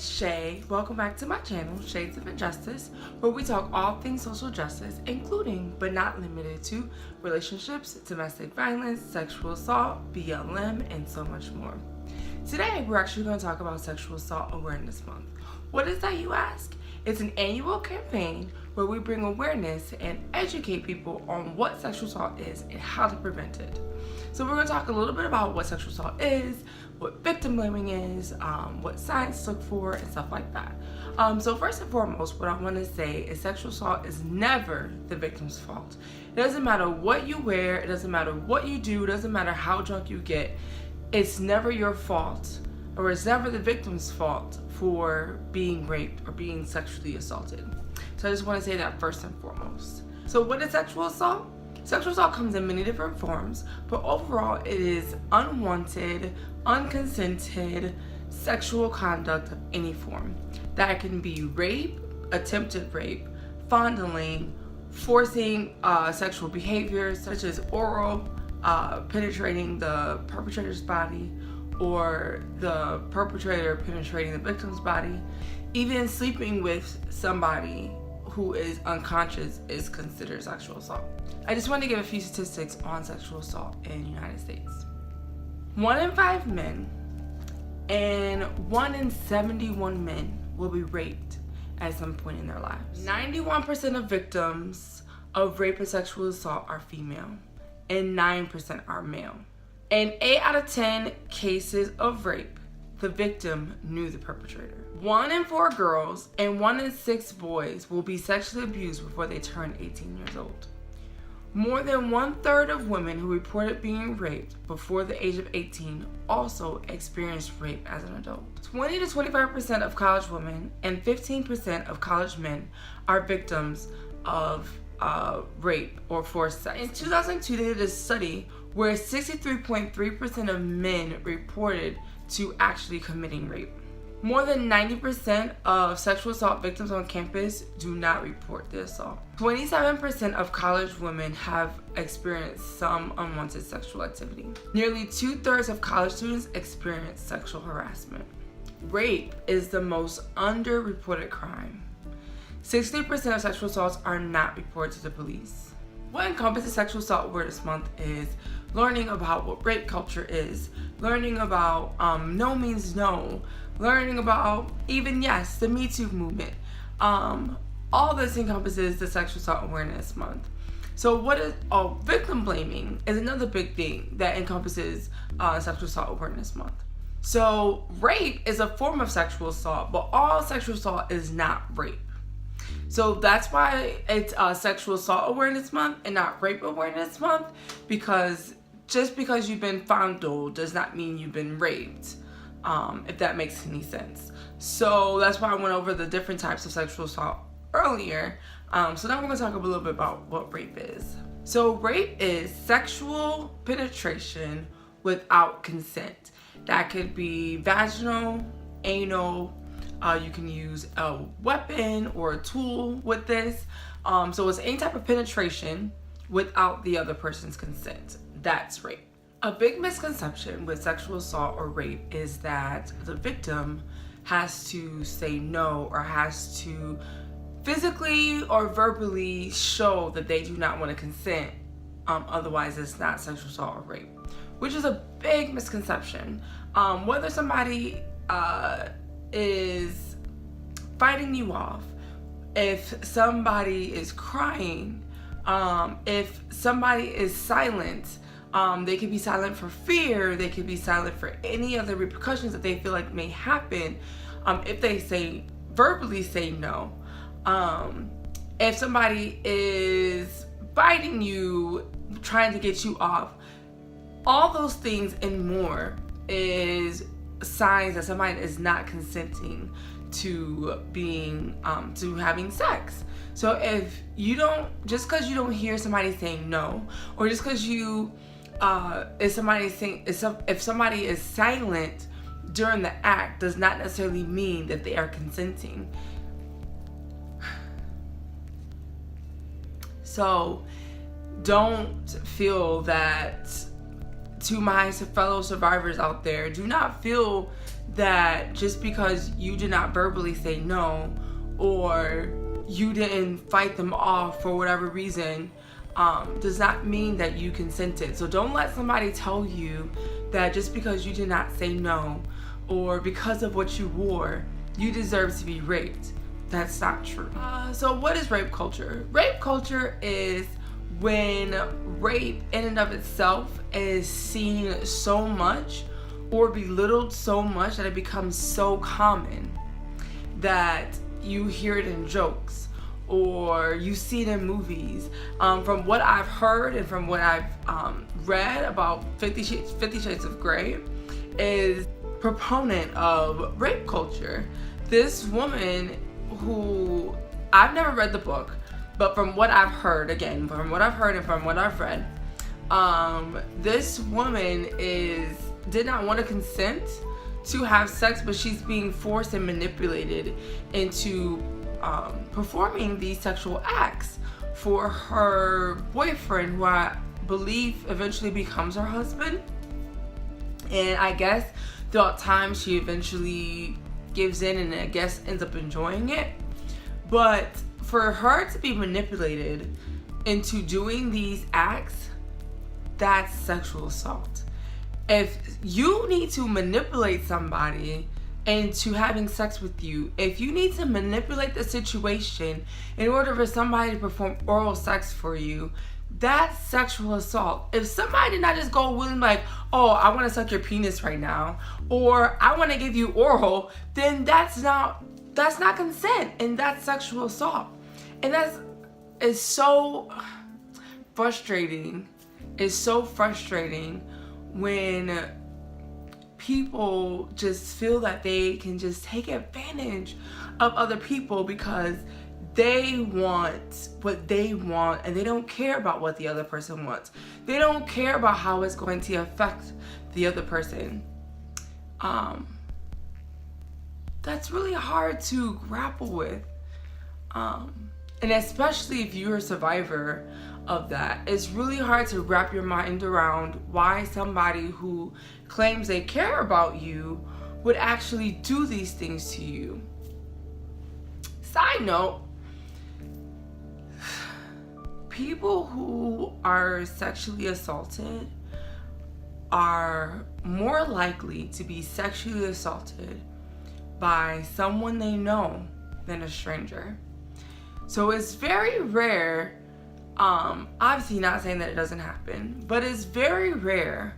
it's Shay. Welcome back to my channel, Shades of Injustice, where we talk all things social justice, including but not limited to relationships, domestic violence, sexual assault, BLM, and so much more. Today, we're actually going to talk about Sexual Assault Awareness Month. What is that, you ask? It's an annual campaign where we bring awareness and educate people on what sexual assault is and how to prevent it. So we're going to talk a little bit about what sexual assault is, what victim blaming is, what signs to look for, and stuff like that. So first and foremost, what I want to say is sexual assault is never the victim's fault. It doesn't matter what you wear, it doesn't matter what you do, it doesn't matter how drunk you get. It's never your fault, or it's never the victim's fault for being raped or being sexually assaulted. So I just want to say that first and foremost. So what is sexual assault? Sexual assault comes in many different forms, but overall it is unwanted, unconsented sexual conduct of any form. That can be rape, attempted rape, fondling, forcing sexual behaviors such as oral, penetrating the perpetrator's body, or the perpetrator penetrating the victim's body. Even sleeping with somebody who is unconscious is considered sexual assault. I just want to give a few statistics on sexual assault in the United States. 1 in 5 men and 1 in 71 men will be raped at some point in their lives. 91% of victims of rape and sexual assault are female, and 9% are male. In 8 out of 10 cases of rape, the victim knew the perpetrator. 1 in 4 girls and 1 in 6 boys will be sexually abused before they turn 18 years old. More than 1/3 of women who reported being raped before the age of 18 also experienced rape as an adult. 20 to 25% of college women and 15% of college men are victims of rape or forced sex. In 2002, they did a study where 63.3% of men reported to actually committing rape. More than 90% of sexual assault victims on campus do not report the assault. 27% of college women have experienced some unwanted sexual activity. Nearly 2/3 of college students experience sexual harassment. Rape is the most underreported crime. 60% of sexual assaults are not reported to the police. What encompasses Sexual Assault Awareness Month is learning about what rape culture is, learning about no means no, learning about even, yes, the Me Too movement. All this encompasses the Sexual Assault Awareness Month. So what is victim blaming is another big thing that encompasses Sexual Assault Awareness Month. So rape is a form of sexual assault, but all sexual assault is not rape. So that's why it's Sexual Assault Awareness Month and not Rape Awareness Month, because just because you've been fondled does not mean you've been raped, if that makes any sense. So that's why I went over the different types of sexual assault earlier. So now we're going to talk a little bit about what rape is. So rape is sexual penetration without consent. That could be vaginal, anal. You can use a weapon or a tool with this. So it's any type of penetration without the other person's consent. That's rape. A big misconception with sexual assault or rape is that the victim has to say no or has to physically or verbally show that they do not want to consent. Otherwise, it's not sexual assault or rape, which is a big misconception. Whether somebody is fighting you off, if somebody is crying, if somebody is silent, they could be silent for fear, they could be silent for any other repercussions that they feel like may happen if they verbally say no. If somebody is biting you, trying to get you off, all those things and more is signs that somebody is not consenting to being to having sex. So if because you don't hear somebody saying no, or just because if somebody is silent during the act, does not necessarily mean that they are consenting. So don't feel that, to my fellow survivors out there, do not feel that just because you did not verbally say no, or you didn't fight them off for whatever reason, does not mean that you consented. So don't let somebody tell you that just because you did not say no, or because of what you wore, you deserve to be raped. That's not true. So what is rape culture? Rape culture is when rape in and of itself is seen so much or belittled so much that it becomes so common that you hear it in jokes or you see it in movies. From what I've heard and from what I've read about 50 Shades of Grey, is proponent of rape culture. This woman who, I've never read the book, but from what I've heard, again, from what I've heard and from what I've read, this woman did not want to consent to have sex, but she's being forced and manipulated into performing these sexual acts for her boyfriend, who I believe eventually becomes her husband. And I guess throughout time she eventually gives in and I guess ends up enjoying it. But for her to be manipulated into doing these acts, that's sexual assault. If you need to manipulate somebody into having sex with you, if you need to manipulate the situation in order for somebody to perform oral sex for you, that's sexual assault. If somebody did not just go willing like, oh, I want to suck your penis right now, or I want to give you oral, then that's not consent, and that's sexual assault. And it's so frustrating. It's so frustrating when people just feel that they can just take advantage of other people because they want what they want and they don't care about what the other person wants. They don't care about how it's going to affect the other person. That's really hard to grapple with. And especially if you're a survivor of that, it's really hard to wrap your mind around why somebody who claims they care about you would actually do these things to you. Side note, people who are sexually assaulted are more likely to be sexually assaulted by someone they know than a stranger. So it's very rare, obviously not saying that it doesn't happen, but it's very rare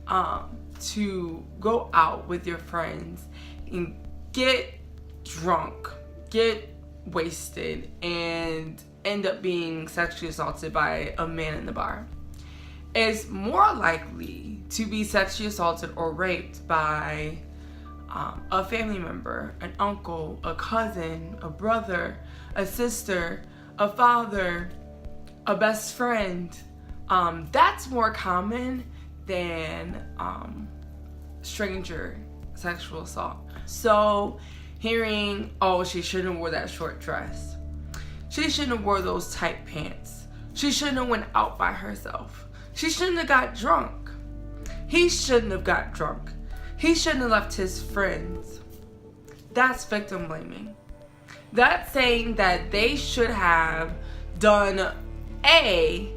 to go out with your friends and get drunk, get wasted, and end up being sexually assaulted by a man in the bar. It's more likely to be sexually assaulted or raped by a family member, an uncle, a cousin, a brother, a sister, a father, a best friend. That's more common than stranger sexual assault. So hearing, oh, she shouldn't have wore that short dress. She shouldn't have wore those tight pants. She shouldn't have went out by herself. She shouldn't have got drunk. He shouldn't have got drunk. He shouldn't have left his friends. That's victim blaming. That's saying that they should have done A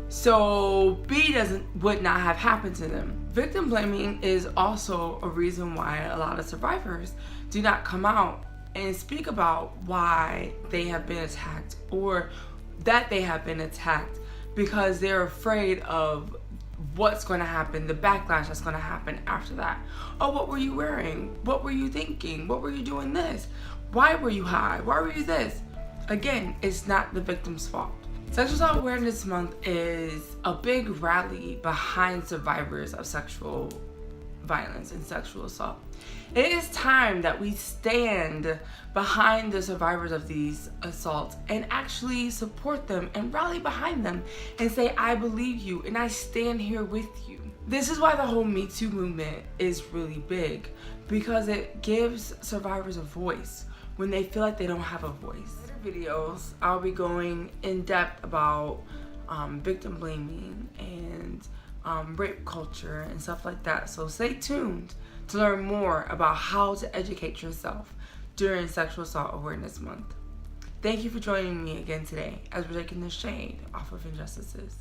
so B would not have happened to them. Victim blaming is also a reason why a lot of survivors do not come out and speak about why they have been attacked or that they have been attacked, because they're afraid of what's going to happen, the backlash that's going to happen after that. Oh, what were you wearing? What were you thinking? What were you doing this? Why were you high? Why were you this? Again, it's not the victim's fault. Sexual Assault Awareness Month is a big rally behind survivors of sexual violence and sexual assault. It is time that we stand behind the survivors of these assaults and actually support them and rally behind them and say, I believe you and I stand here with you. This is why the whole Me Too movement is really big, because it gives survivors a voice when they feel like they don't have a voice. In later videos, I'll be going in depth about victim blaming and rape culture and stuff like that. So stay tuned to learn more about how to educate yourself during Sexual Assault Awareness Month. Thank you for joining me again today as we're taking the shade off of injustices.